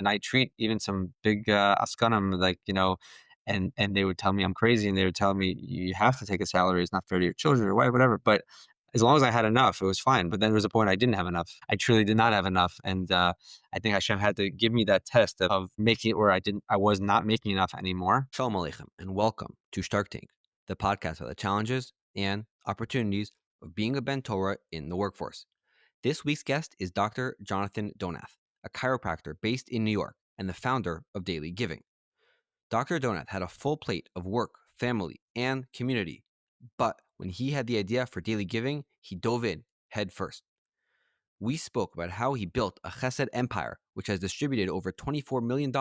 And I treat even some big askanim, and they would tell me I'm crazy, and they would tell me you have to take a salary. It's not fair to your children or whatever. But as long as I had enough, it was fine. But then there was a point I didn't have enough. I truly did not have enough, and I think Hashem had to give me that test of making it where I was not making enough anymore. Shalom Aleichem, and welcome to Shtark, the podcast about the challenges and opportunities of being a Ben Torah in the workforce. This week's guest is Dr. Jonathan Donath, a chiropractor based in New York and the founder of Daily Giving. Dr. Donath had a full plate of work, family, and community, but when he had the idea for Daily Giving, he dove in head first. We spoke about how he built a chesed empire, which has distributed over $24 million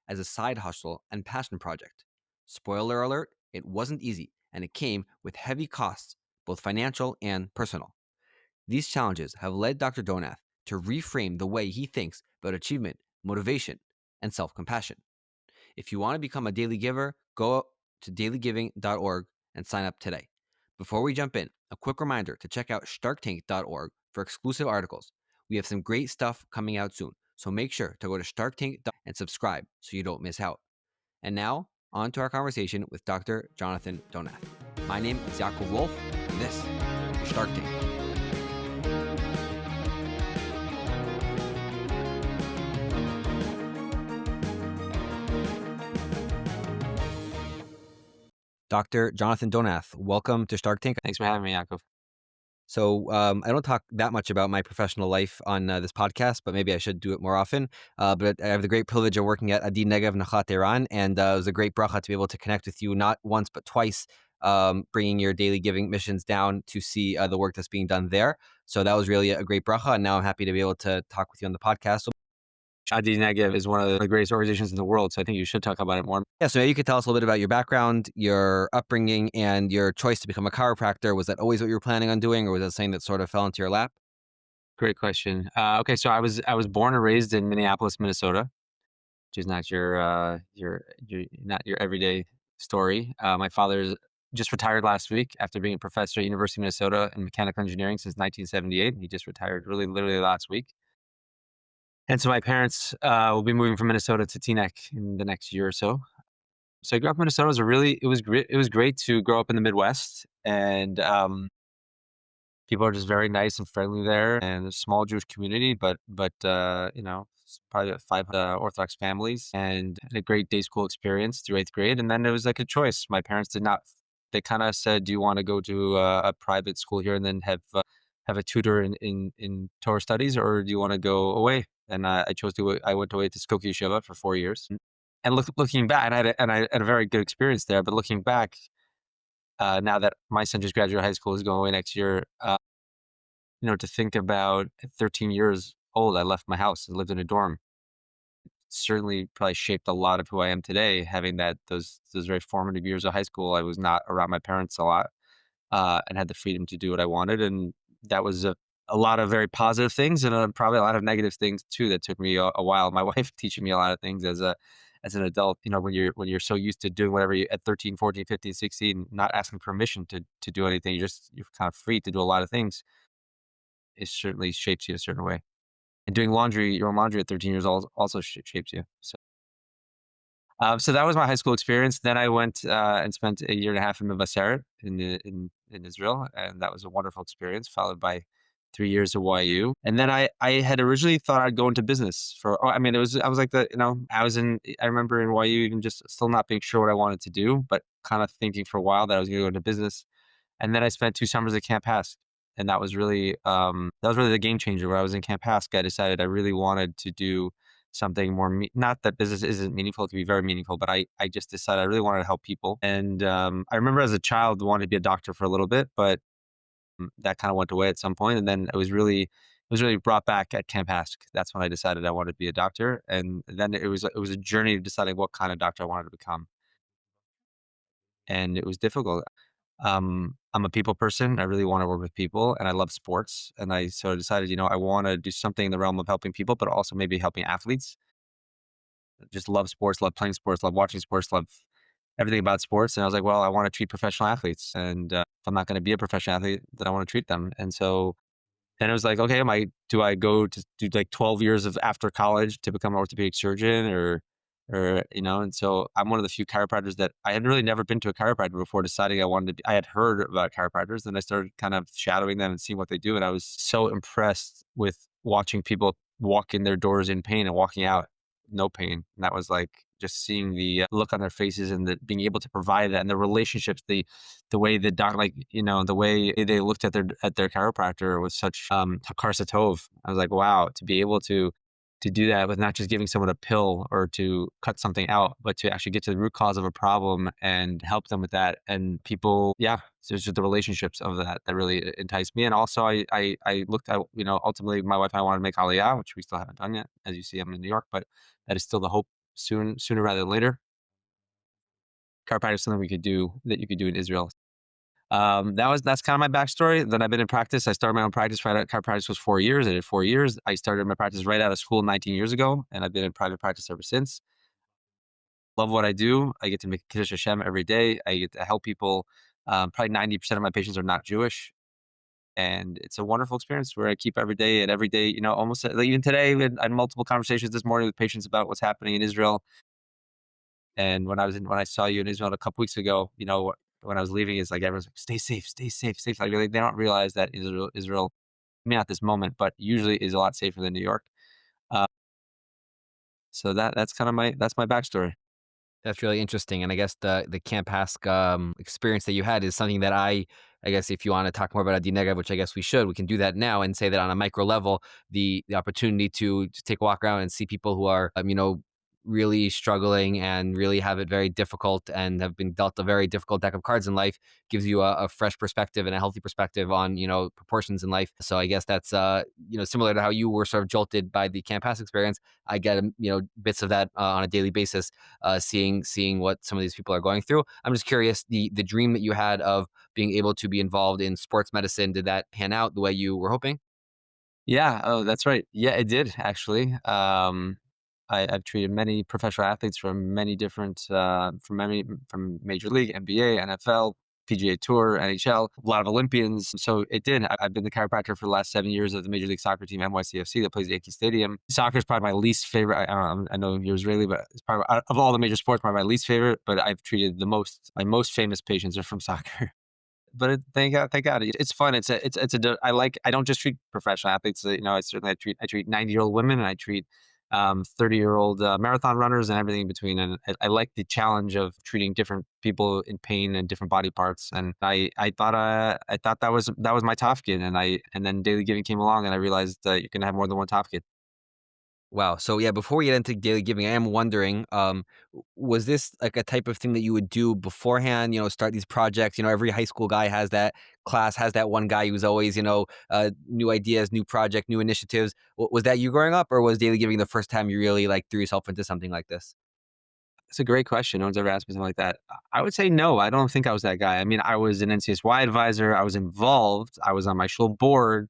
as a side hustle and passion project. Spoiler alert, it wasn't easy, and it came with heavy costs, both financial and personal. These challenges have led Dr. Donath to reframe the way he thinks about achievement, motivation, and self-compassion. If you want to become a daily giver, go to dailygiving.org and sign up today. Before we jump in, a quick reminder to check out shtarktank.org for exclusive articles. We have some great stuff coming out soon, so make sure to go to shtarktank.org and subscribe so you don't miss out. And now, on to our conversation with Dr. Jonathan Donath. My name is Yaakov Wolf, and this is Shtark Tank. Dr. Jonathan Donath, welcome to Shtark Tank. Thanks for having me, Yaakov. So I don't talk that much about my professional life on this podcast, but maybe I should do it more often. But I have the great privilege of working at Adi Negev Nachat Iran, and it was a great bracha to be able to connect with you not once but twice, bringing your daily giving missions down to see the work that's being done there. So that was really a great bracha, and now I'm happy to be able to talk with you on the podcast. So Adi Negev is one of the greatest organizations in the world, so I think you should talk about it more. yeah, so maybe you could tell us a little bit about your background, your upbringing, and your choice to become a chiropractor. Was that always what you were planning on doing, or was that something that sort of fell into your lap? Great question. Okay, so I was born and raised in Minneapolis, Minnesota, which is not your not your everyday story. My father just retired last week after being a professor at University of Minnesota in mechanical engineering since 1978. He just retired literally last week. And so my parents will be moving from Minnesota to Teaneck in the next year or so. So I grew up in Minnesota. It was great to grow up in the Midwest, and people are just very nice and friendly there, and a small Jewish community, but it's probably about 500 Orthodox families, and had a great day school experience through 8th grade. And then it was like a choice. My parents did not. They kind of said, "Do you want to go to a private school here and then have a tutor in Torah studies, or do you want to go away?" And I chose to. I went away to Skokie Yeshiva for 4 years. And looking back, and I had a very good experience there. But looking back, now that my son just graduated high school, is going away next year. To think about at 13 years old, I left my house and lived in a dorm. Certainly, probably shaped a lot of who I am today. Having those very formative years of high school, I was not around my parents a lot, and had the freedom to do what I wanted, and that was a lot of very positive things, and probably a lot of negative things too. That took me a while. My wife teaching me a lot of things as an adult. When you're so used to doing whatever you at 13, 14, 15, 16, not asking permission to do anything. You're kind of free to do a lot of things. It certainly shapes you a certain way. And doing your own laundry at 13 years old also shapes you. So that was my high school experience. Then I went and spent a year and a half in Mevaseret in Israel, and that was a wonderful experience, followed by 3 years at YU. And then I had originally thought I'd go into business I was like I remember in YU even just still not being sure what I wanted to do, but kind of thinking for a while that I was going to go into business. And then I spent 2 summers at Camp Hask, and that was really the game changer. When I was in Camp Hask, I decided I really wanted to do something more. Not that business isn't meaningful; it can be very meaningful. But I just decided I really wanted to help people. And I remember as a child wanted to be a doctor for a little bit, but that kind of went away at some point. And then it was really brought back at Camp Hask. That's when I decided I wanted to be a doctor. And then it was a journey of deciding what kind of doctor I wanted to become. And it was difficult. I'm a people person. I really want to work with people, and I love sports. And I sort of decided, I want to do something in the realm of helping people, but also maybe helping athletes. Just love sports, love playing sports, love watching sports, love everything about sports. And I was like, well, I want to treat professional athletes, and if I'm not going to be a professional athlete, then I want to treat them. And so Then it was like, okay, do I go to do like 12 years of after college to become an orthopedic surgeon and so I'm one of the few chiropractors that I had really never been to a chiropractor before deciding I wanted to be, I had heard about chiropractors and I started kind of shadowing them and seeing what they do. And I was so impressed with watching people walk in their doors in pain and walking out no pain. And that was like just seeing the look on their faces and being able to provide that and the relationships, the way the doc, like, the way they looked at their chiropractor was such hakar satov. I was like, wow, to be able to do that with not just giving someone a pill or to cut something out, but to actually get to the root cause of a problem and help them with that. And people, yeah, so it's just the relationships of that that really enticed me. And also, I looked at, ultimately, my wife and I wanted to make Aliyah, which we still haven't done yet. As you see, I'm in New York, but that is still the hope sooner rather than later. Chiropractic is something we could do that you could do in Israel. That's kind of my backstory. Then I've been in practice. I started my own practice. Right out chiropractic was 4 years. I did 4 years. I started my practice right out of school 19 years ago, and I've been in private practice ever since. Love what I do. I get to make Kiddush Hashem every day. I get to help people. Probably 90% of my patients are not Jewish, and it's a wonderful experience where I keep every day and every day. Almost like even today, I had multiple conversations this morning with patients about what's happening in Israel. And when I saw you in Israel a couple weeks ago, when I was leaving, it's like everyone's like, "Stay safe, stay safe, safe." Like really, they don't realize that Israel, maybe not at this moment, but usually is a lot safer than New York. Uh, so that's kind of that's my backstory. That's really interesting, and I guess the Camp Hask, experience that you had is something that I guess if you wanna talk more about Adi Negev, which I guess we can do that now and say that on a micro level, the opportunity to take a walk around and see people who are, really struggling and really have it very difficult and have been dealt a very difficult deck of cards in life gives you a fresh perspective and a healthy perspective on, proportions in life. So I guess that's, similar to how you were sort of jolted by the Camp Hask experience. I get, bits of that, on a daily basis seeing what some of these people are going through. I'm just curious, the dream that you had of being able to be involved in sports medicine, did that pan out the way you were hoping? Yeah. Oh, that's right. Yeah, it did actually. I've treated many professional athletes from many different, from Major League, NBA, NFL, PGA Tour, NHL, a lot of Olympians. So it did. I've been the chiropractor for the last 7 years of the Major League Soccer team, NYCFC, that plays at Yankee Stadium. Soccer is probably my least favorite. I know you're Israeli, but it's probably of all the major sports, probably my least favorite. But I've treated the most. My most famous patients are from soccer. But thank God, it's fun. I don't just treat professional athletes. I treat 90-year-old women and I treat 30-year-old marathon runners and everything in between. And I like the challenge of treating different people in pain and different body parts. And I thought that was my tafkid. And then daily giving came along and I realized that you can have more than one tafkid. Wow. So yeah, before we get into daily giving, I am wondering, was this like a type of thing that you would do beforehand? Start these projects. Every high school guy has that class, has that one guy who's always, new ideas, new project, new initiatives. Was that you growing up, or was daily giving the first time you really like threw yourself into something like this? It's a great question. No one's ever asked me something like that. I would say no. I don't think I was that guy. I mean, I was an NCSY advisor. I was involved. I was on my shul board.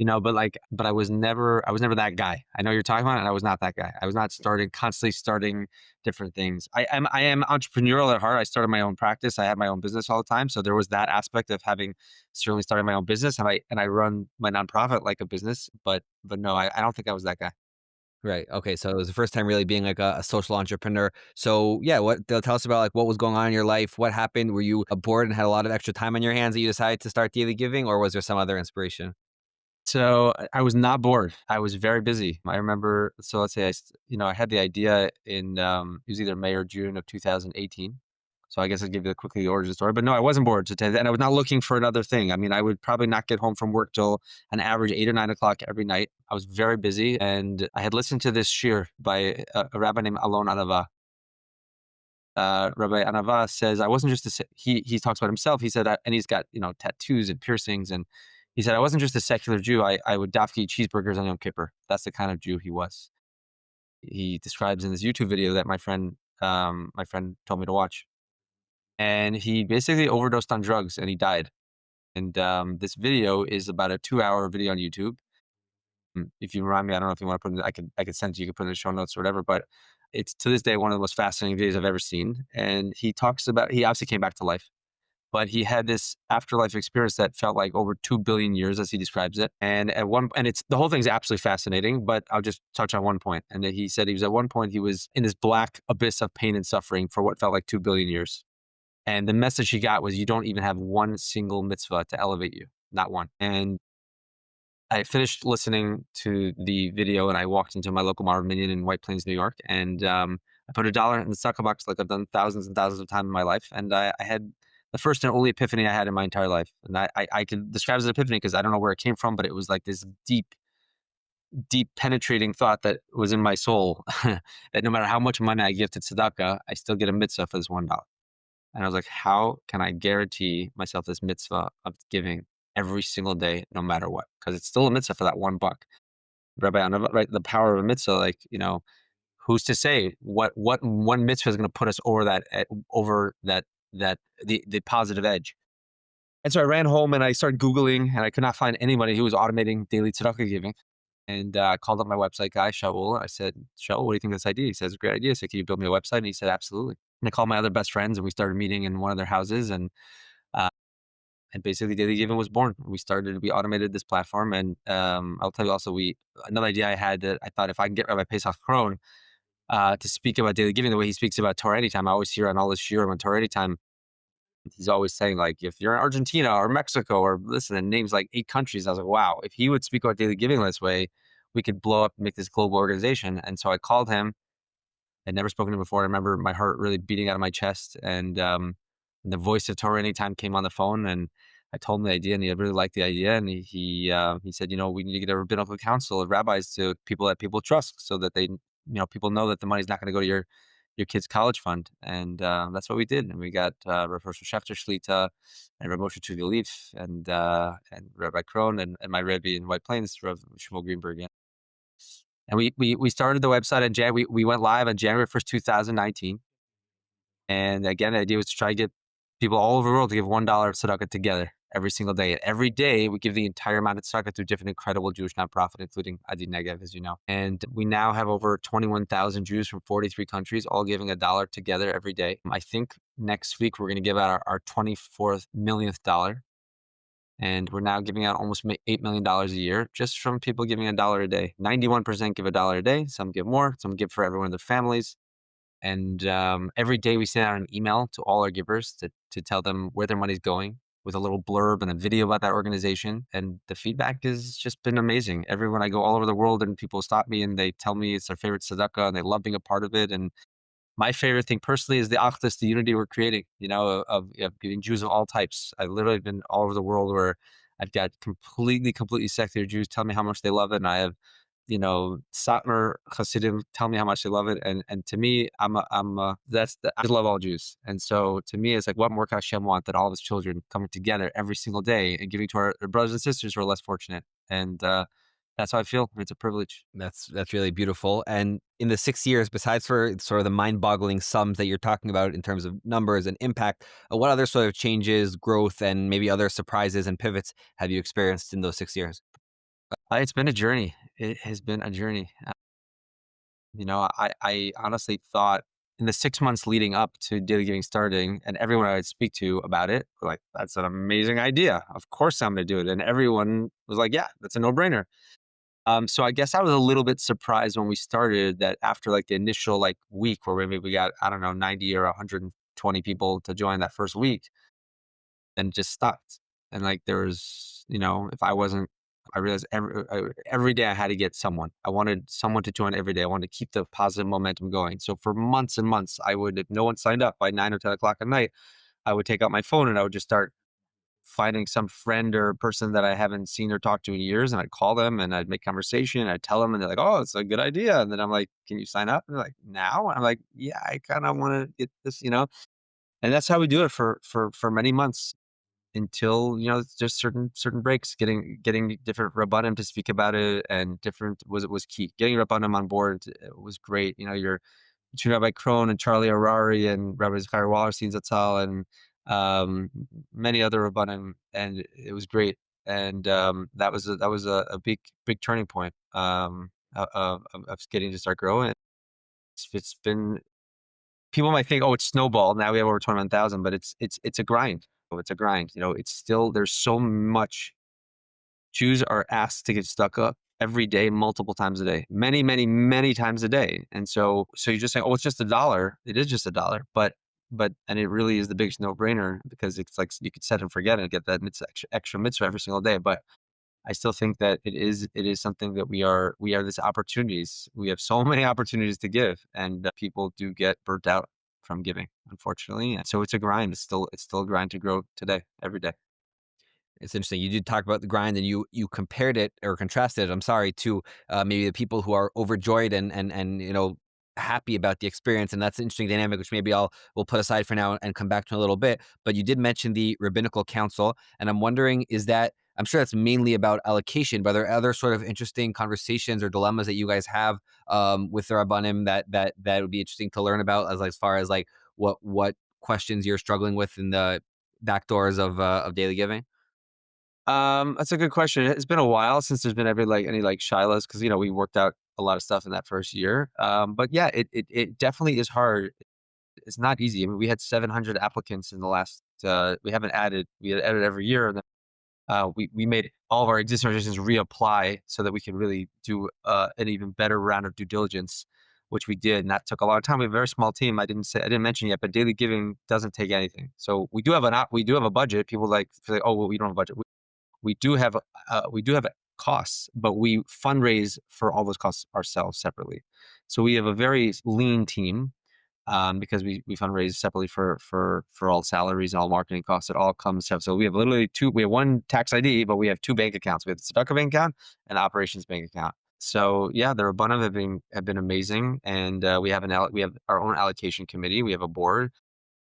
But I was never that guy. I know you're talking about, and I was not that guy. I was not constantly starting different things. I am entrepreneurial at heart. I started my own practice. I had my own business all the time. So there was that aspect of having certainly started my own business, and I run my nonprofit like a business. But no, I don't think I was that guy. Right. Okay. So it was the first time really being like a social entrepreneur. So yeah, tell us about like what was going on in your life? What happened? Were you bored and had a lot of extra time on your hands that you decided to start daily giving, or was there some other inspiration? So I was not bored. I was very busy. I remember. So let's say I had the idea in it was either May or June of 2018. So I guess I'll give you quickly the origin story. But no, I wasn't bored to tell you that, and I was not looking for another thing. I mean, I would probably not get home from work till an average 8 or 9 o'clock every night. I was very busy, and I had listened to this shir by a rabbi named Alon Anava. Rabbi Anava says, I wasn't just he talks about himself. He said, and he's got tattoos and piercings, and he said, I wasn't just a secular Jew. I would dafki eat cheeseburgers on Yom Kippur. That's the kind of Jew he was. He describes in this YouTube video that my friend told me to watch, and he basically overdosed on drugs and he died. And this video is about a 2-hour video on YouTube. If you remind me, I don't know if you want to put it, I could send it to you, you could put it in the show notes or whatever, but it's to this day one of the most fascinating videos I've ever seen. And he obviously came back to life. but he had this afterlife experience that felt like over 2 billion years, as he describes it. And it's the whole thing's absolutely fascinating. But I'll just touch on one point. And he said he was at one point he was in this black abyss of pain and suffering for what felt like 2 billion years. And the message he got was, you don't even have one single mitzvah to elevate you, not one. And I finished listening to the video and I walked into my local Marvin Minion in White Plains, New York, and I put $1 in the tzedakah box like I've done thousands and thousands of times in my life. And I had the first and only epiphany I had in my entire life. And I could describe it as an epiphany because I don't know where it came from, but it was like this deep, deep penetrating thought that was in my soul that no matter how much money I give to tzedakah, I still get a mitzvah for this $1. And I was like, how can I guarantee myself this mitzvah of giving every single day, no matter what? Because it's still a mitzvah for that $1. Rabbi, right? The power of a mitzvah, like, who's to say what one mitzvah is going to put us over that the positive edge? And so I ran home and I started Googling, and I could not find anybody who was automating daily tzedakah giving. And I called up my website guy, Shaul. I said, Shaul, what do you think of this idea? He says, great idea. I said, can you build me a website? And he said, absolutely. And I called my other best friends, and we started meeting in one of their houses, uh, and basically daily giving was born. We automated this platform, and I'll tell you also, another idea I had, that I thought if I can get Rabbi Pesach Krohn to speak about daily giving the way he speaks about Torah Anytime. I always hear on all this shiurim on Torah Anytime, he's always saying, like, if you're in Argentina or Mexico or listen, and names like 8 countries. I was like, wow, if he would speak about daily giving this way, we could blow up and make this global organization. And so I called him. I'd never spoken to him before. I remember my heart really beating out of my chest, and the voice of Torah Anytime came on the phone, and I told him the idea, and he really liked the idea, and he said, we need to get a rabbinical council of rabbis to people that people trust, so that people know that the money's not going to go to your kid's college fund, and that's what we did, and we got Rav Rosh Shefter Shlita, and Rav Moshe Leaf, and Rabbi Krohn, and my Rebbe in White Plains, Rav Shmuel Greenberg. And we started the website in we went live on January 1st, 2019. And again, the idea was to try to get people all over the world to give $1 of tzedakah together every single day. And every day we give the entire amount of tzedakah to a different incredible Jewish nonprofit, including Adi Negev, as you know. And we now have over 21,000 Jews from 43 countries, all giving $1 together every day. I think next week we're going to give out our 24th millionth dollar. And we're now giving out almost $8 million a year just from people giving $1 a day. 91% give $1 a day. Some give more. Some give for everyone in their families. And every day we send out an email to all our givers to tell them where their money's going, with a little blurb and a video about that organization. And the feedback has just been amazing. Everyone, I go all over the world, and people stop me and they tell me it's their favorite tzedakah and they love being a part of it. And my favorite thing personally is the achdus, the unity we're creating, of giving Jews of all types. I've literally been all over the world where I've got completely secular Jews tell me how much they love it. And I have, Satmar Hasidim tell me how much they love it. And to me, I love all Jews. And so to me, it's like, what more can Hashem want than all of his children coming together every single day and giving to our brothers and sisters who are less fortunate. And that's how I feel. It's a privilege. That's really beautiful. And in the 6 years, besides for sort of the mind-boggling sums that you're talking about in terms of numbers and impact, what other sort of changes, growth, and maybe other surprises and pivots have you experienced in those 6 years? It's been a journey. It has been a journey. I honestly thought in the 6 months leading up to daily giving starting, and everyone I would speak to about it were like, that's an amazing idea. Of course I'm going to do it. And everyone was like, yeah, that's a no-brainer. So I guess I was a little bit surprised when we started that after like the initial like week where maybe we got, I don't know, 90 or 120 people to join that first week, then it just stopped. And like there was, if I wasn't, I realized every day I had to get someone. I wanted someone to join every day. I wanted to keep the positive momentum going. So for months and months, if no one signed up by 9 or 10 o'clock at night, I would take out my phone and I would just start finding some friend or person that I haven't seen or talked to in years. And I'd call them and I'd make conversation. I'd tell them and they're like, oh, it's a good idea. And then I'm like, can you sign up? And they're like, now? And I'm like, yeah, I kind of want to get this. And that's how we do it for many months until just certain breaks. Getting different rabbanim to speak about it and different was key. Getting rabbanim on board was great. You're between Rabbi Krohn and Charlie Harari and Rabbi Zachariah Wallerstein Zatzal and many other rabbanim, and it was great. And that was a big turning point of getting to start growing. It's been, people might think, oh, it's snowball. Now we have over 21,000, but it's a grind. it's a grind. It's still there's so much. Jews are asked to give tzedakah every day, multiple times a day, many, many, many times a day. And so you just say, "Oh, it's just a dollar." It is just a dollar, and it really is the biggest no-brainer because it's like you could set and forget and get that extra mitzvah every single day. But I still think that it is something that we are this opportunities. We have so many opportunities to give, and people do get burnt out from giving, unfortunately. And so it's a grind. It's still a grind to grow today, every day. It's interesting. You did talk about the grind, and you compared it or contrasted. I'm sorry to maybe the people who are overjoyed and happy about the experience, and that's an interesting dynamic, which maybe we'll put aside for now and come back to in a little bit. But you did mention the rabbinical council, and I'm wondering, is that I'm sure that's mainly about allocation, but are there other sort of interesting conversations or dilemmas that you guys have with the rabbanim that would be interesting to learn about as far as like what questions you're struggling with in the back doors of daily giving? That's a good question. It's been a while since there's been any shilas because we worked out a lot of stuff in that first year. But yeah, it definitely is hard. It's not easy. I mean, we had 700 applicants in the last. We haven't added. We had added every year, and then we made all of our existing organizations reapply so that we could really do an even better round of due diligence, which we did, and that took a lot of time. We have a very small team. I didn't mention yet, but daily giving doesn't take anything. So we do have a budget. People say, oh well, we don't have a budget. We do have costs, but we fundraise for all those costs ourselves separately. So we have a very lean team because we fundraise separately for all salaries and all marketing costs. It all comes separate. So we have literally two. We have one tax ID, but we have two bank accounts. We have the tzedakah bank account and operations bank account. So yeah, the Rabbanim have been amazing, and we have our own allocation committee. We have a board,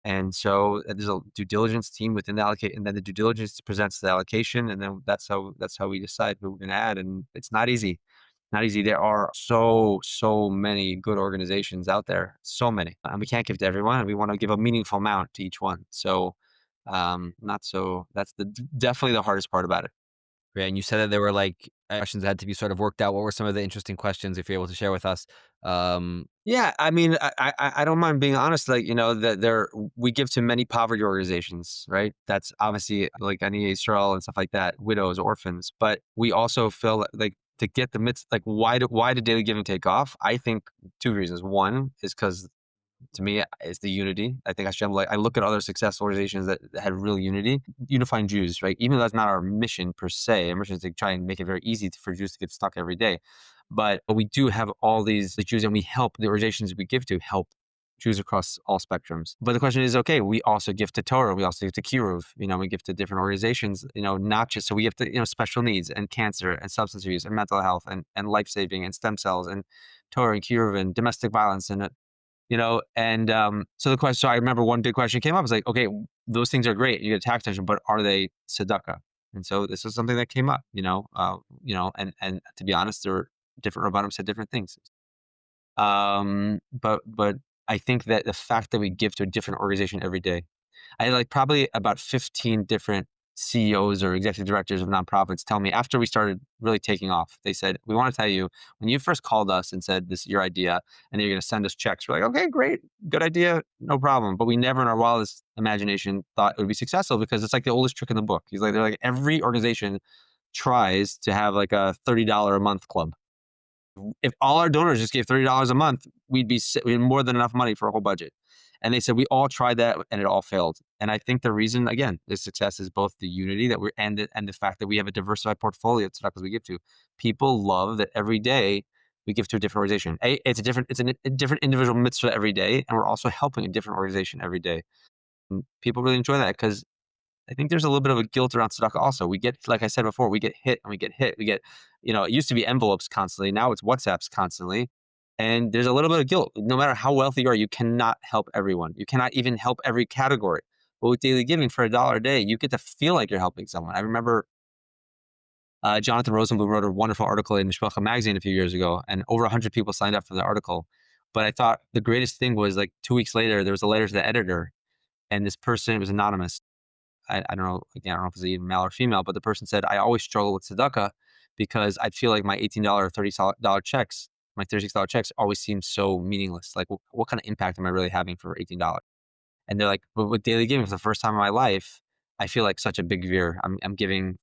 and so there's a due diligence team within the allocate, and then the due diligence presents the allocation, and then that's how we decide who we're going to add. And it's not easy, not easy. There are so many good organizations out there, so many, and we can't give to everyone. And we want to give a meaningful amount to each one. So, not so. That's definitely the hardest part about it. Great, and you said that there were, like, questions that had to be sort of worked out. What were some of the interesting questions, if you're able to share with us? Um, Yeah, I mean, I don't mind being honest. That we give to many poverty organizations, right? That's obviously like any Israel and stuff like that, widows, orphans. But we also feel like to get the midst, like why did daily giving take off? I think two reasons. One is because to me is the unity. I think Hashem, like I look at other successful organizations that had real unity, unifying Jews, right? Even though that's not our mission per se. Our mission is to try and make it very easy for Jews to get stuck every day. But we do have all these Jews, and we help the organizations we give to help Jews across all spectrums. But the question is, okay, we also give to Torah, we also give to Kiruv, we give to different organizations, not just so we have to, special needs and cancer and substance abuse and mental health and life saving and stem cells and Torah and Kiruv and domestic violence and so the question. So I remember one big question came up. I was like, okay, those things are great. You get tax attention, but are they tzedakah? And so this was something that came up. And to be honest, there were different rabbanim said different things. But I think that the fact that we give to a different organization every day, I had like probably about 15 different CEOs or executive directors of nonprofits tell me after we started really taking off, they said, we want to tell you when you first called us and said this is your idea and you're going to send us checks. We're like, okay, great, good idea, no problem. But we never in our wildest imagination thought it would be successful because it's like the oldest trick in the book. They're like every organization tries to have like a $30 a month club. If all our donors just gave $30 a month, we had more than enough money for a whole budget. And they said we all tried that and it all failed. And I think the reason, again, the success is both the unity that we're and the fact that we have a diversified portfolio of tzedakahs we give to. People love that every day we give to a different organization. It's a different individual mitzvah every day, and we're also helping a different organization every day. And people really enjoy that because I think there's a little bit of a guilt around tzedakah also. We get, like I said before, we get hit and we get hit. We get, it used to be envelopes constantly. Now it's WhatsApps constantly. And there's a little bit of guilt. No matter how wealthy you are, you cannot help everyone. You cannot even help every category. But with daily giving for $1 a day, you get to feel like you're helping someone. I remember Jonathan Rosenblum wrote a wonderful article in Mishpacha magazine a few years ago, and over 100 people signed up for the article. But I thought the greatest thing was like 2 weeks later, there was a letter to the editor, and this person, it was anonymous, I don't know, again, I don't know if it's even male or female, but the person said, I always struggle with tzedakah because I feel like my $18 or $30 checks, my $36 checks always seem so meaningless. Like, what kind of impact am I really having for $18? And they're like, but with daily giving for the first time in my life, I feel like such a big veer. I'm giving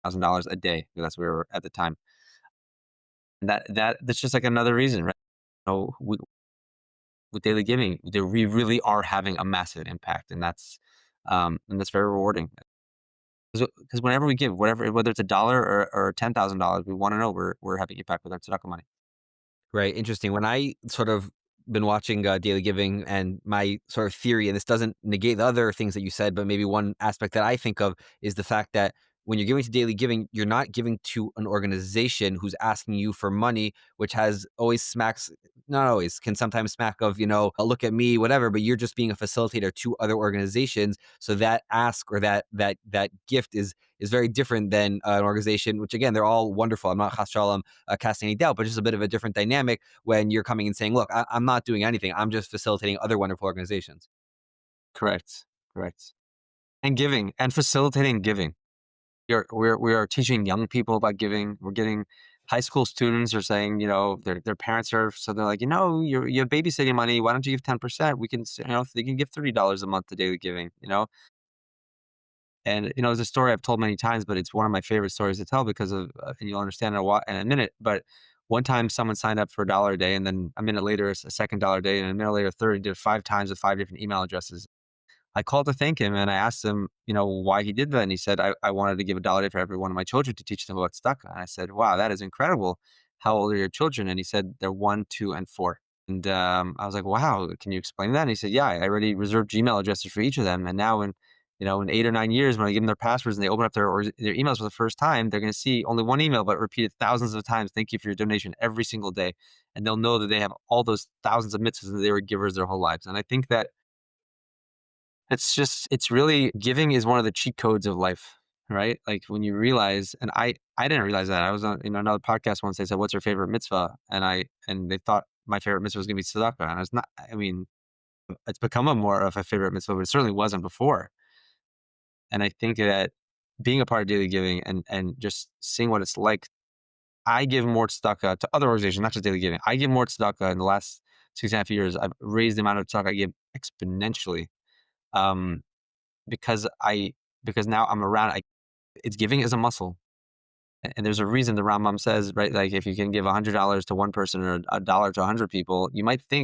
$1,000 a day. That's where we were at the time. And that's just like another reason, right? With daily giving, we really are having a massive impact, and that's very rewarding. Because whenever we give, whether it's a dollar or $10,000, we want to know we're having impact with our tzedakah money. Right, interesting. When I sort of been watching, Daily Giving, and my sort of theory, and this doesn't negate the other things that you said, but maybe one aspect that I think of is the fact that when you're giving to Daily Giving, you're not giving to an organization who's asking you for money, which has always smacks, not always, can sometimes smack of, look at me, whatever, but you're just being a facilitator to other organizations. So that ask, or that gift is very different than an organization, which again, they're all wonderful. I'm not chas shalom casting any doubt, but just a bit of a different dynamic when you're coming and saying, look, I'm not doing anything. I'm just facilitating other wonderful organizations. Correct. Correct. And giving and facilitating giving. We are teaching young people about giving. We're getting high school students are saying, their parents are, so they're like, you have babysitting money. Why don't you give 10%? We can, they can give $30 a month to daily giving. And, it's a story I've told many times, but it's one of my favorite stories to tell because and you'll understand in a minute. But one time someone signed up for $1 a day, and then a minute later, it's a second $1 a day, and a minute later, third, he did it 5 times with 5 different email addresses. I called to thank him, and I asked him, why he did that. And he said, I wanted to give $1 a day for every one of my children to teach them about tzedakah. And I said, wow, that is incredible. How old are your children? And he said, they're 1, 2, and 4. And I was like, wow, can you explain that? And he said, yeah, I already reserved Gmail addresses for each of them. And now in 8 or 9 years, when I give them their passwords and they open up their emails for the first time, they're going to see only one email, but repeated thousands of times. Thank you for your donation every single day. And they'll know that they have all those thousands of mitzvahs and they were givers their whole lives. And I think that it's really giving is one of the cheat codes of life, right? Like when you realize, and I didn't realize that. I was on another podcast once. They said, "What's your favorite mitzvah?" And they thought my favorite mitzvah was going to be tzedakah, and I was not. I mean, it's become a more of a favorite mitzvah, but it certainly wasn't before. And I think that being a part of daily giving and just seeing what it's like, I give more tzedakah to other organizations, not just daily giving. I give more tzedakah in the last 6.5 years. I've raised the amount of tzedakah I give exponentially. Um, because now I'm around. It's giving is a muscle, and there's a reason the Rambam says, right? Like if you can give $100 to one person or a dollar to 100 people,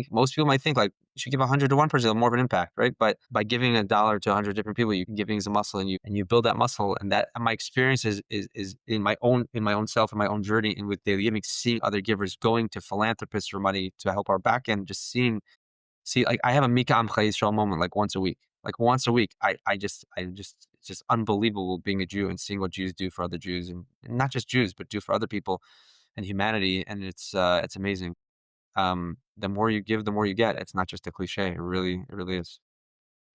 most people might think like you should give 100 to one person, it'll have more of an impact, right? But by giving a dollar to 100 different people, giving is a muscle, and you build that muscle. And that my experience is in my own self and my own journey, and with daily giving, seeing other givers going to philanthropists for money to help our back end, just seeing. See, like, I have a Mika Am Yisrael moment, like, once a week. Like, once a week, it's just unbelievable being a Jew and seeing what Jews do for other Jews, and not just Jews, but do for other people and humanity, and it's amazing. The more you give, the more you get. It's not just a cliche. It really is.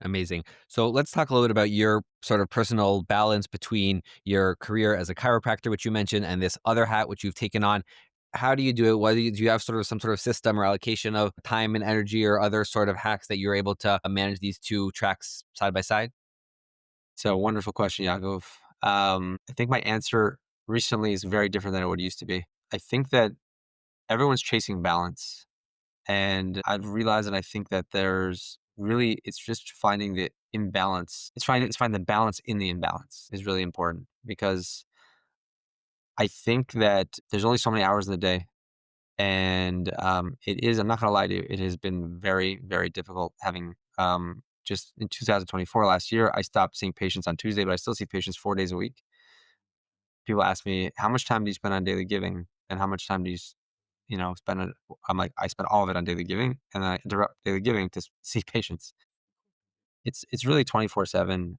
Amazing. So let's talk a little bit about your sort of personal balance between your career as a chiropractor, which you mentioned, and this other hat, which you've taken on. How do you do it? Do you have sort of some sort of system or allocation of time and energy or other sort of hacks that you're able to manage these two tracks side by side? So, wonderful question, Yaakov. I think my answer recently is very different than it used to be. I think that everyone's chasing balance. And I've realized, and I think that it's just finding the imbalance. It's finding the balance in the imbalance is really important, because I think that there's only so many hours in the day. And I'm not going to lie to you, it has been very, very difficult having, just in 2024, last year, I stopped seeing patients on Tuesday, but I still see patients 4 days a week. People ask me, how much time do you spend on daily giving? And how much time do spend on, I'm like, I spend all of it on daily giving, and then I interrupt daily giving to see patients. It's really 24/7,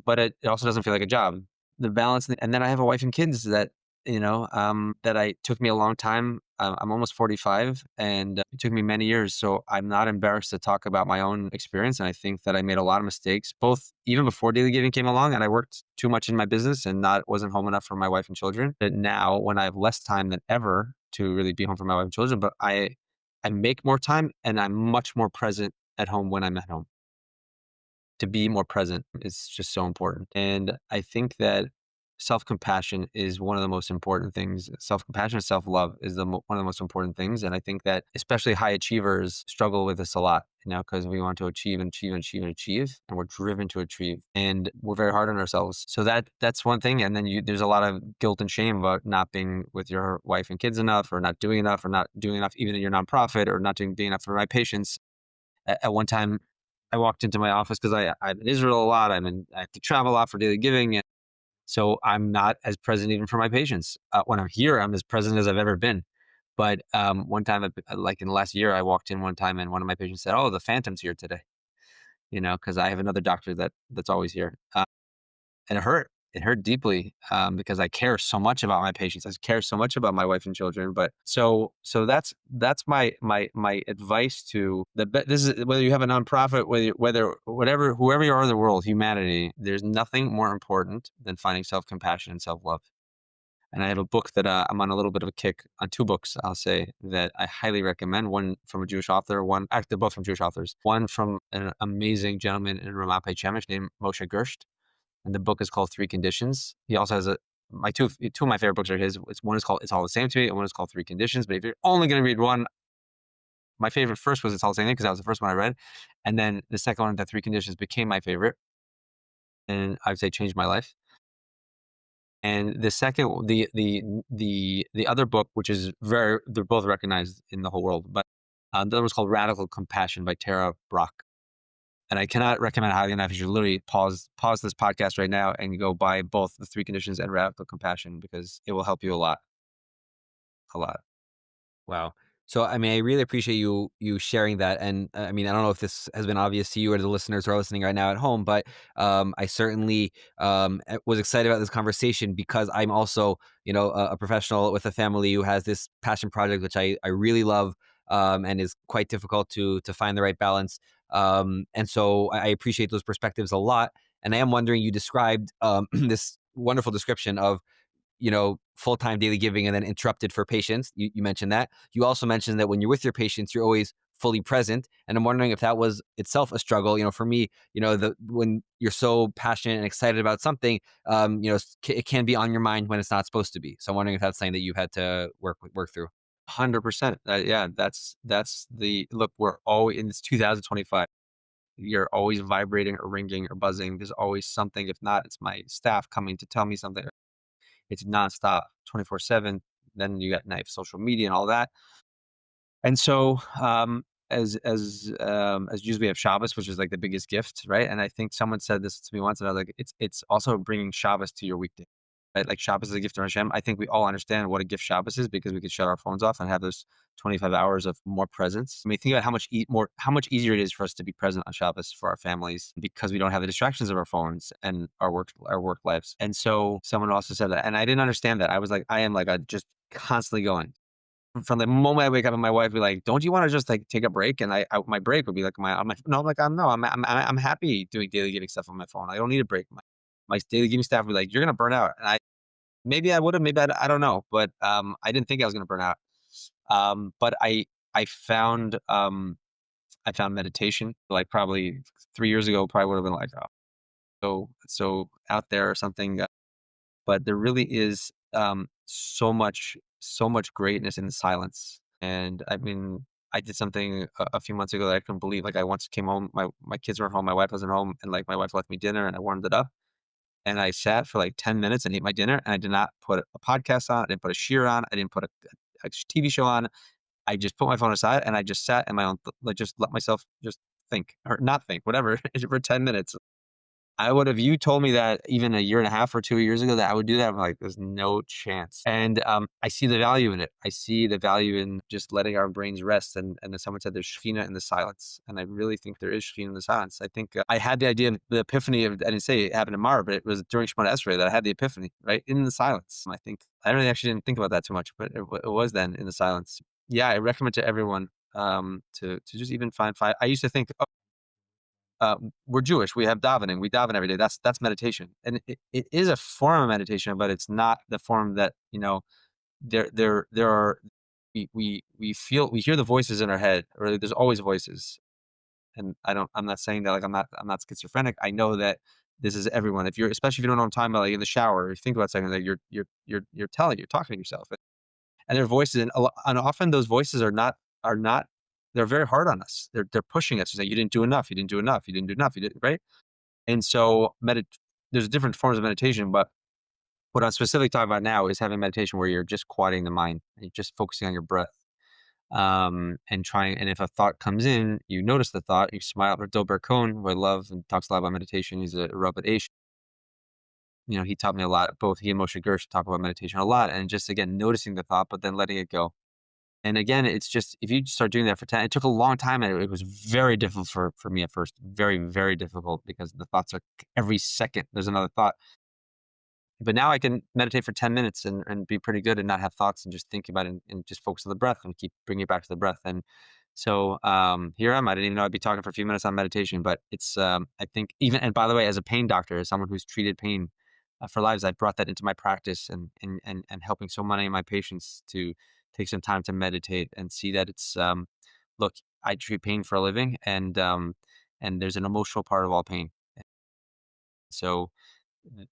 but it also doesn't feel like a job. The balance, and then I have a wife and kids that I took me a long time. I'm almost 45, and it took me many years. So I'm not embarrassed to talk about my own experience. And I think that I made a lot of mistakes, both even before daily giving came along, and I worked too much in my business and not wasn't home enough for my wife and children. But now, when I have less time than ever to really be home for my wife and children, but I make more time, and I'm much more present at home when I'm at home. To be more present is just so important. And I think that self-compassion is one of the most important things. Self-compassion and self-love is one of the most important things. And I think that especially high achievers struggle with this a lot. because we want to achieve and achieve and achieve and achieve, and we're driven to achieve, and we're very hard on ourselves. So that's one thing. And then there's a lot of guilt and shame about not being with your wife and kids enough, or not doing enough, or not doing enough even in your nonprofit, or not doing enough for my patients. At one time, I walked into my office because I'm in Israel a lot. I have to travel a lot for daily giving, and so I'm not as present even for my patients. When I'm here, I'm as present as I've ever been. But one time, like in the last year, I walked in one time, and one of my patients said, "Oh, the Phantom's here today." Because I have another doctor that's always here. And it hurt. It hurt deeply, because I care so much about my patients. I care so much about my wife and children. But so that's my advice to this is whether you have a nonprofit, whether whatever whoever you are in the world, humanity. There's nothing more important than finding self compassion and self love. And I have a book that I'm on a little bit of a kick on, two books, I'll say, that I highly recommend. One from a Jewish author, one actually they're both from Jewish authors. One from an amazing gentleman in Ramat Beit Shemesh named Moshe Gersht, and the book is called Three Conditions. He also has my two of my favorite books are his. One is called It's All the Same to Me, and one is called Three Conditions. But if you're only going to read one, my favorite first was It's All the Same Thing, because that was the first one I read, and then the second one, The Three Conditions, became my favorite, and I would say changed my life. And the second, the other book, which is they're both recognized in the whole world, but the other was called Radical Compassion by Tara Brach. And I cannot recommend highly enough. You should literally pause this podcast right now and go buy both The Three Conditions and Radical Compassion, because it will help you a lot, a lot. Wow. So, I mean, I really appreciate you sharing that. And I mean, I don't know if this has been obvious to you or to the listeners who are listening right now at home, but I certainly was excited about this conversation because I'm also, a professional with a family who has this passion project, which I really love, and is quite difficult to find the right balance. And so I appreciate those perspectives a lot. And I am wondering, you described this wonderful description of full-time daily giving and then interrupted for patients. You mentioned that. You also mentioned that when you're with your patients, you're always fully present. And I'm wondering if that was itself a struggle. For me, when you're so passionate and excited about something, it can be on your mind when it's not supposed to be. So I'm wondering if that's something that you've had to work through. 100%. Yeah, that's the look. We're always in this 2025. You're always vibrating or ringing or buzzing. There's always something. If not, it's my staff coming to tell me something. It's nonstop, 24/7. Then you got knife, social media, and all that. And so, as Jews, we have Shabbos, which is like the biggest gift, right? And I think someone said this to me once, and I was like, it's also bringing Shabbos to your weekday, right? Like Shabbos is a gift from Hashem. I think we all understand what a gift Shabbos is, because we could shut our phones off and have those 25 hours of more presence. I mean, think about how much easier it is for us to be present on Shabbos for our families, because we don't have the distractions of our phones and our work lives. And so someone also said that, and I didn't understand that. I was like, I am like a just constantly going. From the moment I wake up, and my wife would be like, "Don't you want to just like take a break?" And my break would be like no, I'm like, no, I'm happy doing daily giving stuff on my phone. I don't need a break. My daily giving staff would be like, "You're gonna burn out," and maybe I would have, maybe I don't know, but I didn't think I was gonna burn out. But I found I found meditation like probably 3 years ago. Probably would have been like, oh, so out there or something. But there really is so much greatness in the silence. And I mean, I did something a few months ago that I couldn't believe. Like I once came home, my kids weren't home, my wife wasn't home, and like my wife left me dinner, and I warmed it up, and I sat for like 10 minutes and ate my dinner, and I did not put a podcast on, I didn't put a shear on, I didn't put a TV show on. I just put my phone aside, and I just sat in my own, like just let myself just think or not think, whatever, for 10 minutes. I would have you told me that even a year and a half or 2 years ago that I would do that, I'm like, "There's no chance." And, I see the value in it. I see the value in just letting our brains rest, and as someone said, there's Shekhinah in the silence, and I really think there is Shekhinah in the silence. I think, I had the idea of the epiphany of I didn't say it happened tomorrow, but it was during Shemona Esrei that I had the epiphany, right, in the silence. I think I really actually didn't think about that too much, but it was then in the silence. Yeah, I recommend to everyone, to just even find 5. I used to think, we're Jewish. We have davening. We daven every day. That's meditation, and it is a form of meditation, but it's not the form that there are. We hear the voices in our head, or there's always voices. And I'm not saying that like I'm not schizophrenic. I know that this is everyone. If you're especially if you don't know what I'm talking about, like in the shower, or you think about something, like you're talking to yourself, and there are voices, and often those voices are not they're very hard on us. They're pushing us to say, "You didn't do enough. You didn't do enough. You didn't do enough. You didn't," right? And so there's different forms of meditation, but what I'm specifically talking about now is having meditation where you're just quieting the mind and you're just focusing on your breath. And trying, and if a thought comes in, you notice the thought, you smile. Dober Cohn, who I love and talks a lot about meditation, he's a Rabbit Aish. He taught me a lot. Both he and Moshe Gersht talk about meditation a lot, and just again noticing the thought, but then letting it go. And again, it's just if you start doing that for 10, it took a long time, and it was very difficult for me at first, very very difficult because the thoughts are every second. There's another thought, but now I can meditate for 10 minutes and be pretty good and not have thoughts and just think about it and just focus on the breath and keep bringing it back to the breath. And so here I am. I didn't even know I'd be talking for a few minutes on meditation, but it's, I think even, and by the way, as a pain doctor, as someone who's treated pain for lives, I brought that into my practice and helping so many of my patients to take some time to meditate and see that it's, look, I treat pain for a living and there's an emotional part of all pain. So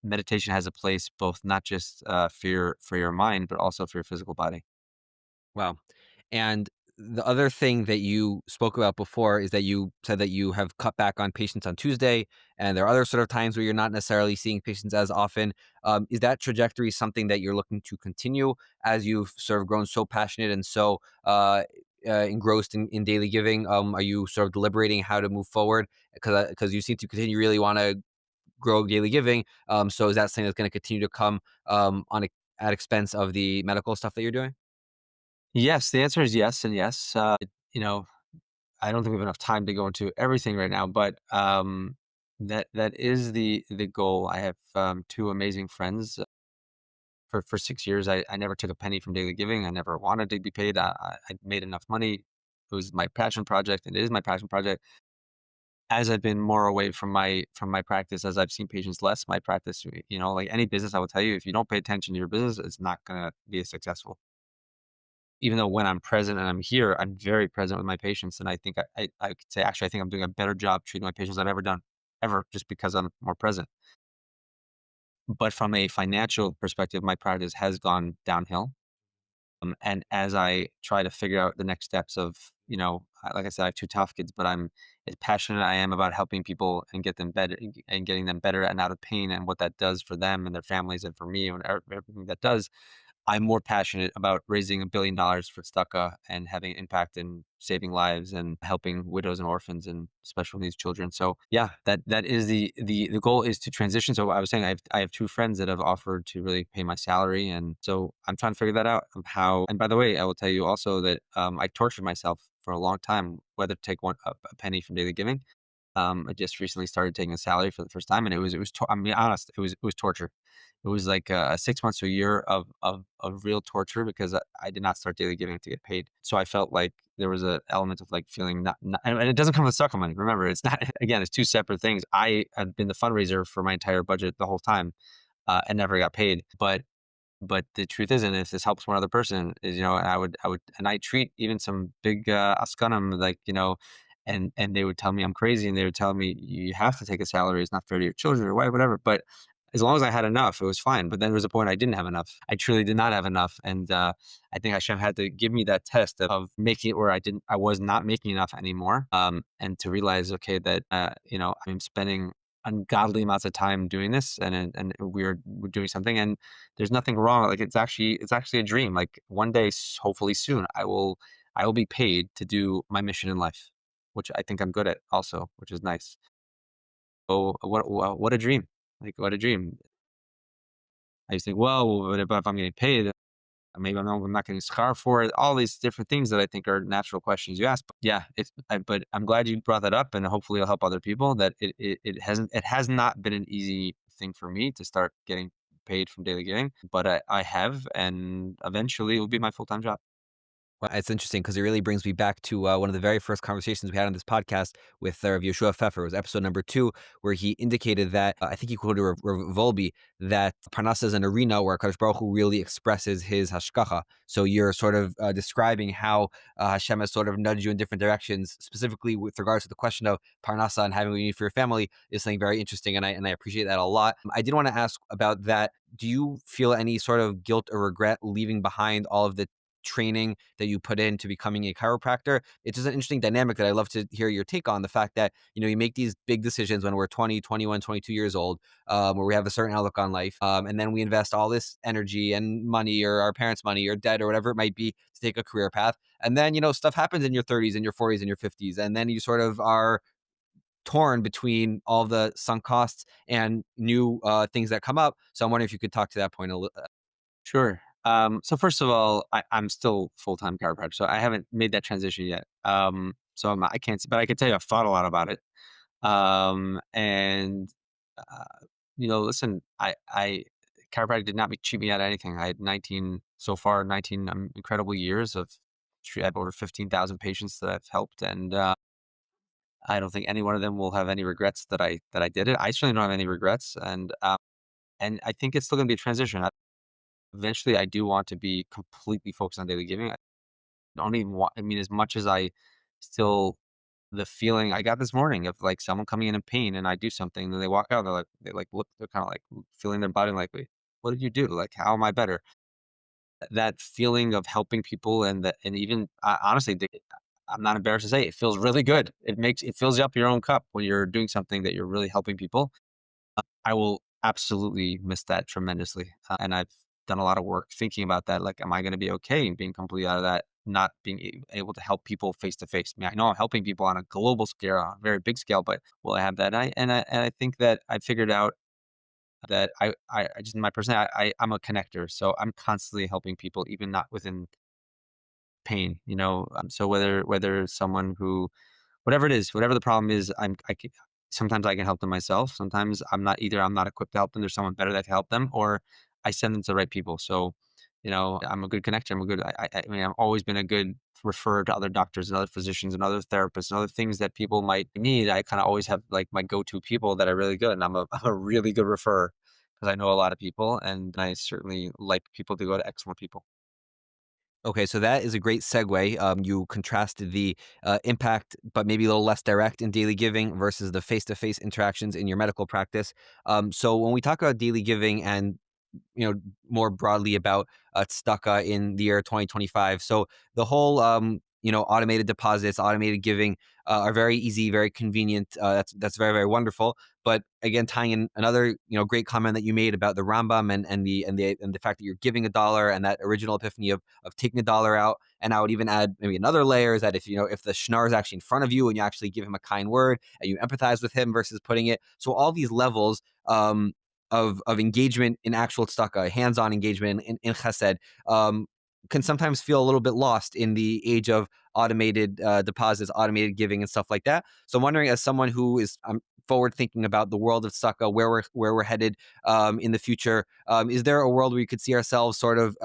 meditation has a place both not just for your mind, but also for your physical body. Wow. And the other thing that you spoke about before is that you said that you have cut back on patients on Tuesday, and there are other sort of times where you're not necessarily seeing patients as often. Is that trajectory something that you're looking to continue as you've sort of grown so passionate and so engrossed in daily giving? Are you sort of deliberating how to move forward? Because you seem to continue really want to grow daily giving. So is that something that's going to continue to come at expense of the medical stuff that you're doing? Yes, the answer is yes and yes. You know, I don't think we have enough time to go into everything right now, but that is the goal. I have two amazing friends. For 6 years, I never took a penny from daily giving. I never wanted to be paid. I made enough money. It was my passion project, and it is my passion project. As I've been more away from my practice, as I've seen patients less, my practice, like any business, I will tell you, if you don't pay attention to your business, it's not gonna be as successful. Even though when I'm present and I'm here, I'm very present with my patients, and I think I could say, actually, I think I'm doing a better job treating my patients than I've ever done, ever, just because I'm more present. But from a financial perspective, my practice has gone downhill. And as I try to figure out the next steps of, like I said, I have two tough kids, but I'm as passionate I am about helping people and get them better and getting them better and out of pain and what that does for them and their families and for me and everything that does. I'm more passionate about raising $1 billion for tzedakah and having impact in saving lives and helping widows and orphans and special needs children. So yeah, that is the goal is to transition. So I was saying I have two friends that have offered to really pay my salary, and so I'm trying to figure that out of how. And by the way, I will tell you also that I tortured myself for a long time whether to take a penny from daily giving. I just recently started taking a salary for the first time, and I'm being honest, it was torture. It was like 6 months to a year of real torture because I did not start daily giving to get paid. So I felt like there was a element of like feeling not and it doesn't come with sucker money. Remember, it's not again, it's two separate things. I have been the fundraiser for my entire budget the whole time and never got paid. But the truth is, and if this helps one other person, is and I treat even some big askanim like and they would tell me I'm crazy, and they would tell me you have to take a salary. It's not fair to your children or whatever. But as long as I had enough, it was fine. But then there was a point I didn't have enough. I truly did not have enough, and I think Hashem had to give me that test of making it where I was not making enough anymore, and to realize, okay, that I'm spending ungodly amounts of time doing this, and we're doing something, and there's nothing wrong. Like it's actually a dream. Like one day, hopefully soon, I will be paid to do my mission in life, which I think I'm good at also, which is nice. Oh, what a dream! Like what a dream! I used to think, well, but if I'm getting paid, maybe I'm not getting schar for it. All these different things that I think are natural questions you ask. But yeah, but I'm glad you brought that up, and hopefully it'll help other people. That it has not been an easy thing for me to start getting paid from daily giving, but I have, and eventually it will be my full time job. Well, it's interesting because it really brings me back to one of the very first conversations we had on this podcast with Rav Yeshua Pfeffer. It was episode number 2, where he indicated that I think he quoted Rav Volby that Parnassa is an arena where Kadosh Baruch Hu really expresses his hashkacha. So you're sort of describing how Hashem has sort of nudged you in different directions, specifically with regards to the question of Parnassa and having what you need for your family is something very interesting, and I appreciate that a lot. I did want to ask about that. Do you feel any sort of guilt or regret leaving behind all of the training that you put into becoming a chiropractor. It's just an interesting dynamic that I love to hear your take on the fact that, you make these big decisions when we're 20, 21, 22 years old, where we have a certain outlook on life. And then we invest all this energy and money or our parents' money or debt or whatever it might be to take a career path. And then, stuff happens in your 30s and your 40s and your 50s. And then you sort of are torn between all the sunk costs and new things that come up. So I'm wondering if you could talk to that point a little. Sure. So first of all, I'm still full-time chiropractor, so I haven't made that transition yet. So I can't, but I can tell you I've thought a lot about it. And uh, listen, chiropractic did not cheat me out of anything. I had 19 so far, 19 incredible years of. I have over 15,000 patients that I've helped, and I don't think any one of them will have any regrets that I did it. I certainly don't have any regrets, and I think it's still going to be a transition. Eventually, I do want to be completely focused on daily giving. I don't even want. I mean, as much as I still the feeling I got this morning of like someone coming in pain, and I do something, and they walk out, they look, they're kind of like feeling their body, like, "Wait, what did you do? Like, how am I better?" That feeling of helping people, and even honestly, I'm not embarrassed to say it feels really good. It fills you up your own cup when you're doing something that you're really helping people. I will absolutely miss that tremendously, and I've done a lot of work thinking about that. Like, am I going to be okay being completely out of that, not being able to help people face to face? I mean, I know I'm helping people on a global scale, on a very big scale, but will I have that? And I think that I figured out that I just my personality, I'm a connector, so I'm constantly helping people, even not within pain. So whether someone who whatever it is, whatever the problem is, sometimes I can help them myself. Sometimes I'm not equipped to help them. There's someone better that can help them, or I send them to the right people. So, I'm a good connector. I mean, I've always been a good referrer to other doctors and other physicians and other therapists and other things that people might need. I kind of always have like my go-to people that are really good. And I'm a really good referrer because I know a lot of people, and I certainly like people to go to excellent people. Okay, so that is a great segue. You contrasted the impact, but maybe a little less direct in daily giving versus the face-to-face interactions in your medical practice. So when we talk about daily giving and more broadly about tzedakah in the year 2025. So the whole automated deposits, automated giving are very easy, very convenient. That's very, very wonderful. But again, tying in another great comment that you made about the Rambam and the fact that you're giving $1 and that original epiphany of taking $1 out. And I would even add maybe another layer is that if the schnar is actually in front of you and you actually give him a kind word and you empathize with him versus putting it. So all these levels of engagement in actual tzedakah, hands-on engagement in chesed, can sometimes feel a little bit lost in the age of automated deposits, automated giving, and stuff like that. So I'm wondering, as someone who is forward thinking about the world of tzedakah, where we're headed in the future, is there a world where we could see ourselves sort of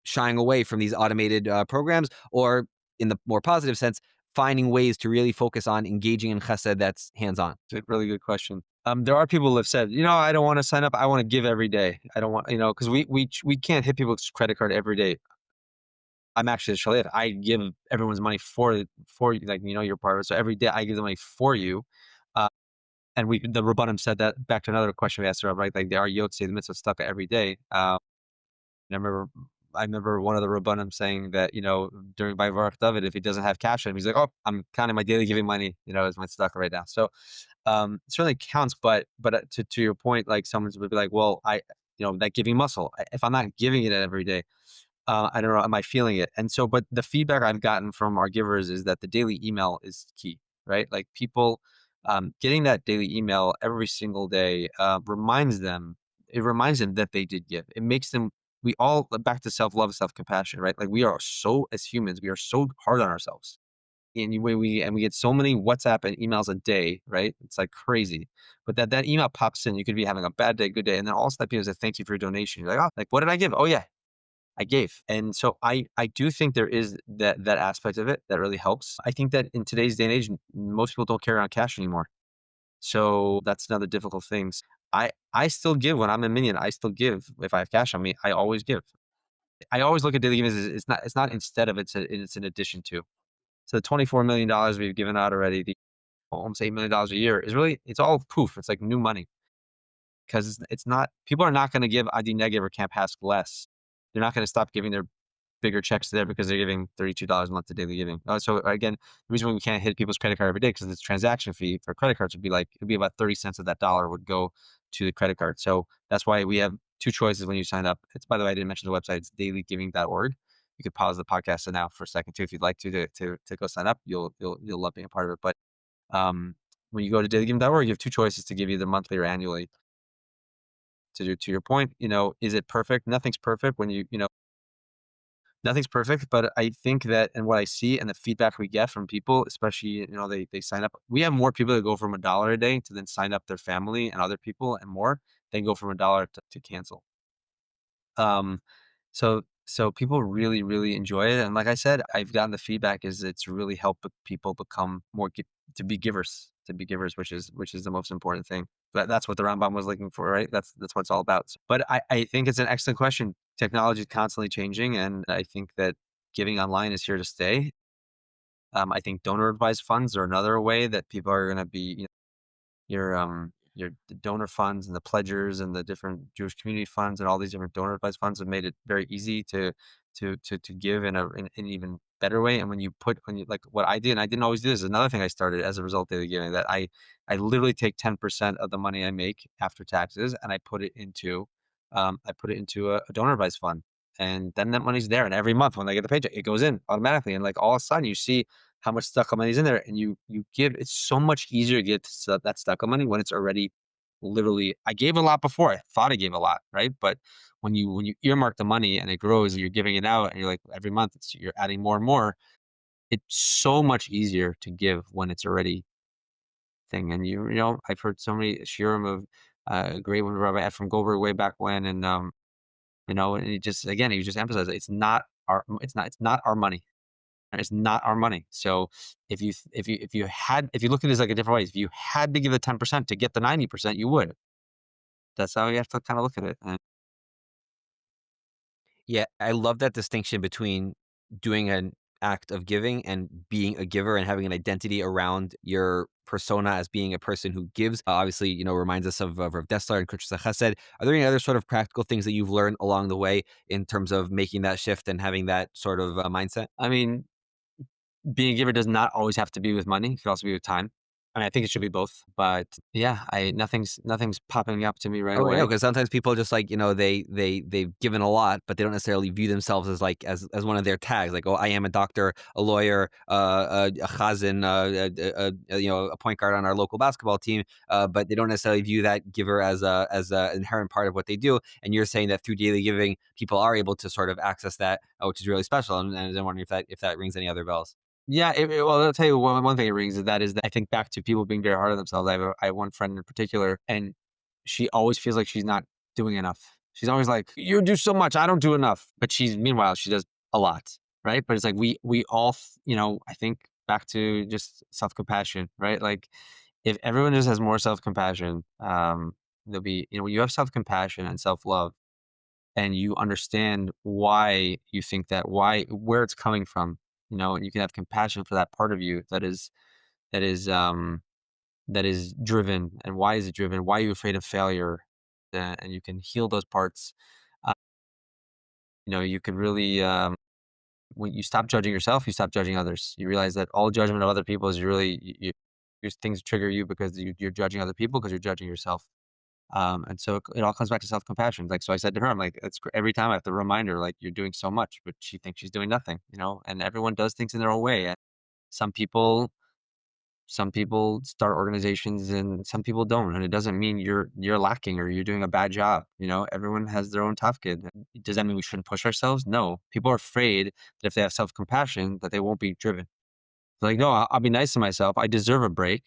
shying away from these automated programs, or in the more positive sense, finding ways to really focus on engaging in chesed that's hands-on? It's a really good question. There are people who have said, I don't want to sign up. I want to give every day. I don't want, because we can't hit people's credit card every day. I'm actually a shaliach. I give everyone's money for you, like you're part of it. So every day I give the money for you. Uh, and the Rabbanim said that back to another question we asked her, right? Like they are yotzei the mitzvah stuck every day. And I remember one of the Rabbanim saying that, during by Baruch David, if he doesn't have cash on him, he's like, oh, I'm counting my daily giving money, as my tzedakah right now. So it certainly counts, but to your point, like someone would be like, well, that giving muscle. If I'm not giving it every day, I don't know, am I feeling it? And so, but the feedback I've gotten from our givers is that the daily email is key, right? Like people getting that daily email every single day reminds them. It reminds them that they did give. It makes them. We all back to self-love, self-compassion, right? Like we are so as humans, we are so hard on ourselves, and we get so many WhatsApp and emails a day, right? It's like crazy. But that email pops in, you could be having a bad day, good day, and then all of a sudden people say thank you for your donation. You're like, oh, like what did I give? Oh yeah, I gave. And so I do think there is that aspect of it that really helps. I think that in today's day and age, most people don't carry around cash anymore. So that's another difficult thing. I still give when I'm a minion. I still give if I have cash on me. I always give. I always look at daily giving as it's not instead of it's an addition to. So the $24 million we've given out already, the almost $8 million a year is really it's all poof. It's like new money because it's not people are not going to give ID negative or can't pass less. They're not going to stop giving their bigger checks there because they're giving $32 a month to daily giving. So again, the reason why we can't hit people's credit card every day because this transaction fee for credit cards would be like it'd be about 30 cents of that dollar would go to the credit card. So that's why we have two choices when you sign up. It's by the way, I didn't mention the website. It's dailygiving.org. You could pause the podcast now for a second too if you'd like to go sign up. You'll love being a part of it. But um, when you go to dailygiving.org, you have two choices to give you either monthly or annually. To your point, is it perfect? Nothing's perfect when nothing's perfect, but I think that and what I see and the feedback we get from people, especially, they sign up. We have more people that go from $1 a day to then sign up their family and other people and more than go from $1 to cancel. Um, so people really, really enjoy it. And like I said, I've gotten the feedback is it's really helped people become to be givers, which is the most important thing. That's what the Rambam was looking for, right? That's what it's all about. But I think it's an excellent question. Technology is constantly changing, and I think that giving online is here to stay. I think donor advised funds are another way that people are going to be your donor funds and the pledgers and the different Jewish community funds and all these different donor advised funds have made it very easy to give in an even better way. And when you like what I did, and I didn't always do this, another thing I started as a result of the giving that I literally take 10% of the money I make after taxes and I put it into a donor advised fund. And then that money's there. And every month when I get the paycheck, it goes in automatically. And like all of a sudden you see how much stuck money is in there, and you give. It's so much easier to get that stuck money when it's already literally. I gave a lot before. I thought I gave a lot, right? But when you earmark the money and it grows, and you're giving it out, and you're like every month you're adding more and more. It's so much easier to give when it's already thing. And I've heard so many shirim of great one Rabbi Ephraim Goldberg way back when, and and he just emphasized it's not our money. And it's not our money. So if you look at this like a different way, if you had to give the 10% to get the 90%, you would. That's how you have to kind of look at it. And Yeah, I love that distinction between doing an act of giving and being a giver and having an identity around your persona as being a person who gives. Obviously, reminds us of Rav Dessler and Kutsha Chesed. Are there any other sort of practical things that you've learned along the way in terms of making that shift and having that sort of mindset? I mean, being a giver does not always have to be with money. It could also be with time. I think it should be both. But yeah, I nothing's popping up to me right Oh, I know, away. because sometimes people just like, they've given a lot, but they don't necessarily view themselves as like as one of their tags. Like, oh, I am a doctor, a lawyer, a chazan, a point guard on our local basketball team. But they don't necessarily view that giver as a inherent part of what they do. And you're saying that through daily giving, people are able to sort of access that, which is really special. And I'm wondering if that rings any other bells. Yeah, well, I'll tell you one thing it rings is that I think back to people being very hard on themselves. I have one friend in particular, and she always feels like she's not doing enough. She's always like, "You do so much, I don't do enough." But meanwhile, she does a lot, right? But it's like we all, I think back to just self compassion, right? Like if everyone just has more self compassion, there'll be, when you have self compassion and self love, and you understand why you think that, where it's coming from, and you can have compassion for that part of you that is um that is driven, and why is it driven? Why are you afraid of failure? And you can heal those parts. Uh, you can really when you stop judging yourself, you stop judging others. You realize that all judgment of other people is really things trigger you because you're judging other people because you're judging yourself. And so it all comes back to self compassion. Like, so I said to her, I'm like, every time I have to remind her, like, you're doing so much, but she thinks she's doing nothing, and everyone does things in their own way. And some people, some people start organizations and some people don't. And it doesn't mean you're lacking or you're doing a bad job. Everyone has their own tafkid. Does that mean we shouldn't push ourselves? No. People are afraid that if they have self compassion, that they won't be driven. They're like, no, I'll be nice to myself. I deserve a break.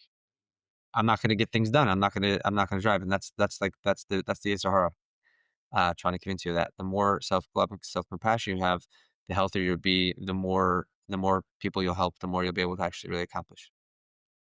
I'm not going to get things done. I'm not going to drive. And that's the Sahara. Trying to convince you that the more self-love and self-compassion you have, the healthier you'll be, the more people you'll help, the more you'll be able to actually really accomplish.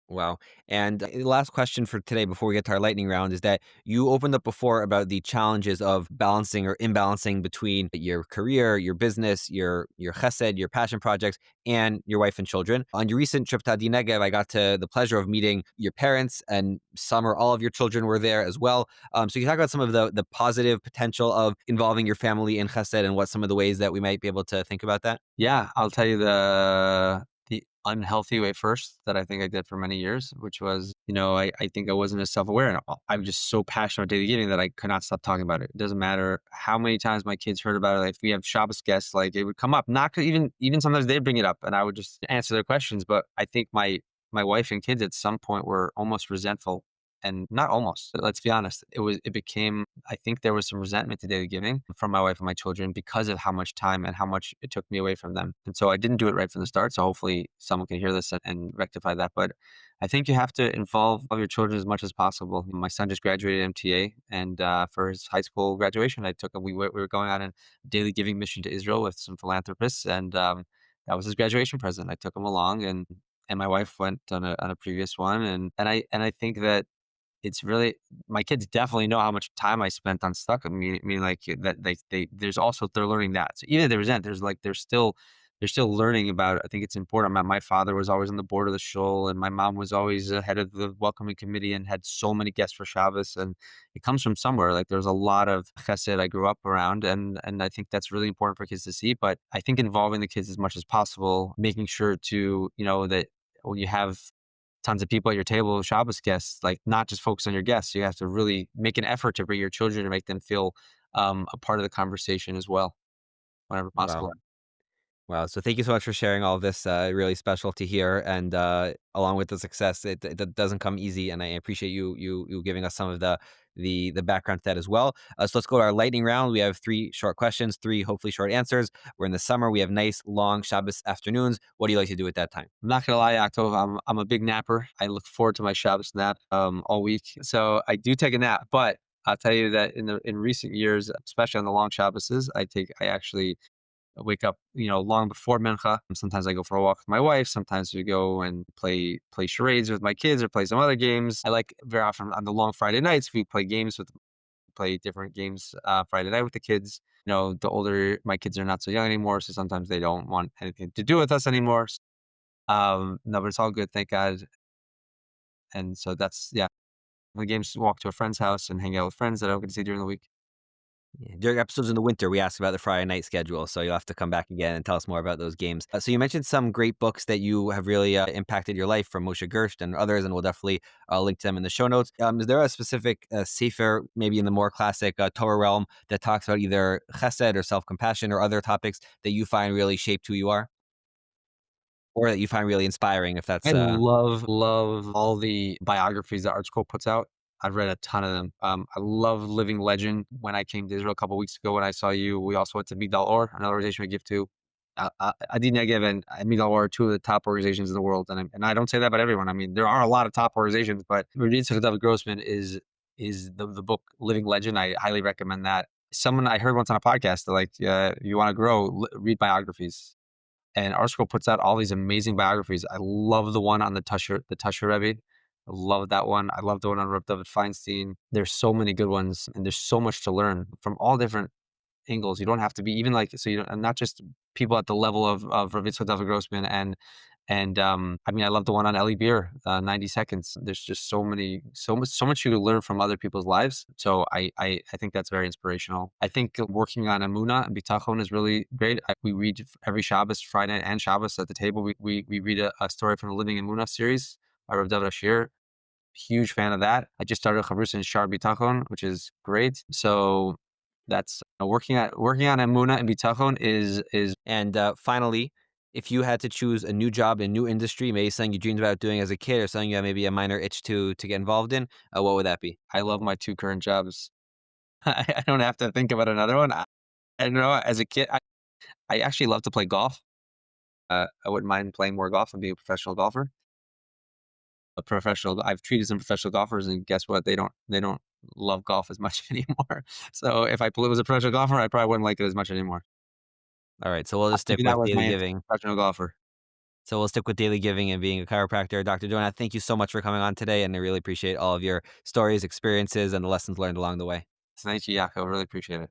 Wow. And the last question for today before we get to our lightning round is that you opened up before about the challenges of balancing or imbalancing between your career, your business, your chesed, your passion projects, and your wife and children. On your recent trip to Adi Negev, I got to the pleasure of meeting your parents, and some or all of your children were there as well. So you talk about some of the positive potential of involving your family in chesed and what some of the ways that we might be able to think about that. Yeah, I'll tell you the unhealthy way first that I think I did for many years, which was, I think I wasn't as self-aware. And I'm just so passionate about daily giving that I could not stop talking about it. It doesn't matter how many times my kids heard about it. Like, if we have Shabbos guests, like, it would come up. Not 'cause even sometimes they'd bring it up, and I would just answer their questions. But I think my wife and kids at some point were almost resentful, and not almost. Let's be honest. It became. I think there was some resentment to daily giving from my wife and my children because of how much time and how much it took me away from them. And so I didn't do it right from the start. So hopefully someone can hear this and rectify that. But I think you have to involve all your children as much as possible. My son just graduated MTA, and for his high school graduation, I took him. We were going on a daily giving mission to Israel with some philanthropists, and that was his graduation present. I took him along, and my wife went on a previous one, and I think that it's really, my kids definitely know how much time I spent on stuff. I mean, like, that there's also, they're learning that. So even if they resent, there's like, they're still learning about it. I think it's important. My father was always on the board of the shul, and my mom was always head of the welcoming committee and had so many guests for Shabbos. And it comes from somewhere. Like, there's a lot of chesed I grew up around, and I think that's really important for kids to see. But I think involving the kids as much as possible, making sure to, that when you have tons of people at your table, Shabbos guests, like, not just focus on your guests. You have to really make an effort to bring your children and make them feel a part of the conversation as well, whenever Wow. possible. Wow. So thank you so much for sharing all of this. Really special to hear, and along with the success, it doesn't come easy. And I appreciate you giving us some of the background to that as well. So let's go to our lightning round. We have three short questions, three hopefully short answers. We're in the summer. We have nice long Shabbos afternoons. What do you like to do at that time? I'm not gonna lie, Yaakov, I'm a big napper. I look forward to my Shabbos nap all week. So I do take a nap, but I'll tell you that in recent years, especially on the long Shabboses, I actually wake up, long before Mincha. Sometimes I go for a walk with my wife. Sometimes we go and play charades with my kids or play some other games. I like, very often on the long Friday nights, we play different games Friday night with the kids. The older my kids are not so young anymore, so sometimes they don't want anything to do with us anymore. No, but it's all good, thank God. And so that's, yeah. The games, walk to a friend's house and hang out with friends that I don't get to see during the week. Yeah. During episodes in the winter, we asked about the Friday night schedule, so you'll have to come back again and tell us more about those games. So you mentioned some great books that you have really impacted your life from Moshe Gersht and others, and we'll definitely link to them in the show notes. Is there a specific sefer, maybe in the more classic Torah realm, that talks about either chesed or self-compassion or other topics that you find really shaped who you are, or that you find really inspiring? If I that's love all the biographies that Art Scroll puts out. I've read a ton of them. I love Living Legend. When I came to Israel a couple weeks ago, when I saw you, we also went to Migdal Or, another organization we give to. Adi Negev and Migdal Or are two of the top organizations in the world, and I don't say that about everyone. I mean, there are a lot of top organizations, but reading tzedakah Grossman is the book Living Legend. I highly recommend that. Someone I heard once on a podcast, they're like, you want to grow, read biographies. And Article puts out all these amazing biographies. I love the one on the Tusher Rebbe. I love that one. I love the one on Reb David Feinstein. There's so many good ones, and there's so much to learn from all different angles. You don't have to be even like, so you don't, and not just people at the level of Rav Yitzchak David Grossman and I mean, I love the one on Ellie Beer, 90 seconds. There's just so much you can learn from other people's lives. So I think that's very inspirational. I think working on Amuna and Bitachon is really great. We read every Shabbos, Friday and Shabbos at the table. We read a story from the Living Amuna series by Rav David Ashir. Huge fan of that. I just started Chavrusa in Shar Bitachon, which is great. So that's, working on Amuna and Bitachon is And finally, if you had to choose a new job in a new industry, maybe something you dreamed about doing as a kid or something you had maybe a minor itch to get involved in, what would that be? I love my two current jobs. I don't have to think about another one. I don't know. As a kid, I actually love to play golf. I wouldn't mind playing more golf and being a professional golfer. I've treated some professional golfers, and guess what? They don't love golf as much anymore. So if I was a professional golfer, I probably wouldn't like it as much anymore. All right, so we'll just stick Maybe that with was my daily answer, giving. professional golfer. So we'll stick with daily giving and being a chiropractor. Dr. Jonah, thank you so much for coming on today, and I really appreciate all of your stories, experiences, and the lessons learned along the way. Thank you, Yaakov. Really appreciate it.